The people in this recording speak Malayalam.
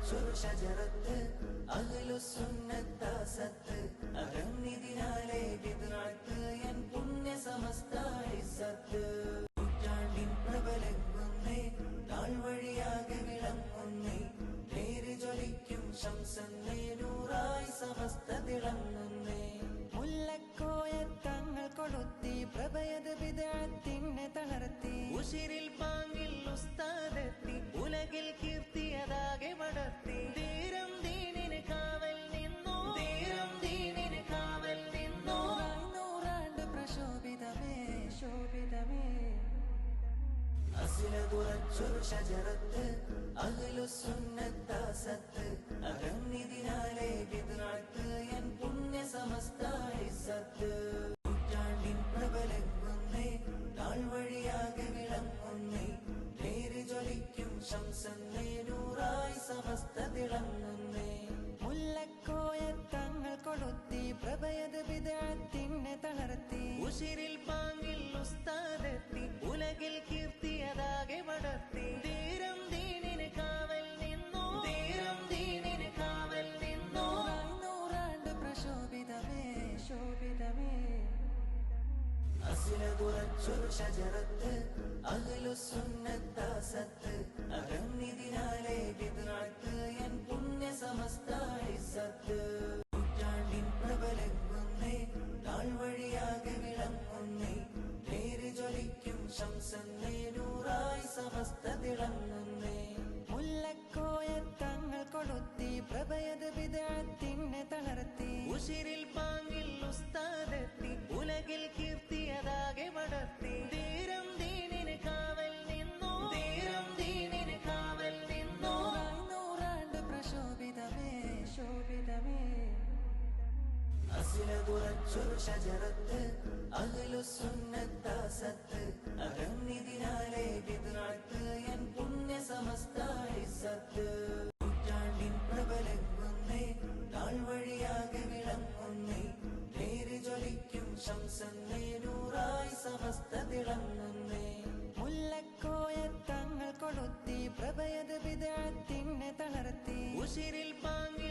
തുറച്ചൊരു ഷജറത്ത് അഹ്ലുസുന്നത്താസത്ത് അകന്നിതിനാലെ ബിദ്അത്ത് എൻ പുണ്യ സമസ്ത ഇസ്സത്ത് നൂറ്റാണ്ടിൻ പ്രബലങ്ങുന്നേ താഴ്വഴിയാകെ വിളങ്ങുന്നേ നേര് ജ്വലിക്കും ശംസന്നേ നൂറായി സമസ്ത തിളങ്ങുന്നേ മുല്ലക്കോയ തങ്ങൾ കൊളുത്തി പ്രഭയത് ബിദ്അത്തിനെ തളർത്തി ഉശിരിൽ പാങ്ങിൽ ഉസ്താദെത്തി ഉലകിൽ കീർത്തിയതാകെ പടർത്തി ധീരം ദീനിന് കാവൽ നിന്നു ധീരം ദീനിന് കാവൽ നിന്നു നൂറാണ്ട് പ്രശോഭിതമേ ശോഭിതമേ അസില തുറച്ചൊരു ഷജറത്ത് അഹ്ലുസുന്നത്താസത്ത് അകന്നിതിനാലെ ബിദ്അത്ത് എൻ പുണ്യ സമസ്ത ഇസ്സത്ത് നൂറ്റാണ്ടിൻ പ്രബലങ്ങുന്നേ താഴ്വഴിയാകെ വിളങ്ങുന്നേ നേര് ജ്വലിക്കും ശംസന്നേ നൂറായി സമസ്ത തിളങ്ങുന്നേ മുല്ലക്കോയ തങ്ങൾ കൊളുത്തി പ്രഭയത് ബിദ്അത്തിനെ തളർത്തി ഉശിരിൽ പാങ്ങിൽ ഉസ്താദെത്തി ഉലകിൽ കീർത്തിയതാകെ പടർത്തി ധീരം ദീനിന് കാവൽ നിന്നു ധീരം ദീനിന് കാവൽ നിന്നു നൂറാണ്ട് പ്രശോഭിതമേ ശോഭിതമേ അസില തുറച്ചൊരു ഷജറത്ത് അഹ്ലുസുന്നത്താസത്ത് അകന്നിതിനാലെ ബിദ്അത്ത് എൻ പുണ്യ സമസ്ത ഇസ്സത്ത് നൂറ്റാണ്ടിൻ പ്രബലങ്ങുന്നേ താഴ്വഴിയാകെ വിളങ്ങുന്നേ നേര് ജ്വലിക്കും ശംസന്നേ നൂറായി സമസ്ത തിളങ്ങുന്നേ അസില തുറച്ചൊരു ഷജറത്ത് അഹ്ലുസുന്നത്താസത്ത് അകന്നിതിനാലെ ബിദ്അത്ത് എൻ പുണ്യ സമസ്ത ഇസ്സത്ത് നൂറ്റാണ്ടിൻ പ്രബലങ്ങുന്നേ താഴ്വഴിയാകെ വിളങ്ങുന്നേ നേര് ജ്വലിക്കും ശംസന്നേ നൂറായി സമസ്ത തിളങ്ങുന്നേ മുല്ലക്കോയ തങ്ങൾ കൊളുത്തി പ്രഭയത് ബിദ്അത്തിനെ തളർത്തി ഉശിരിൽ പാങ്ങി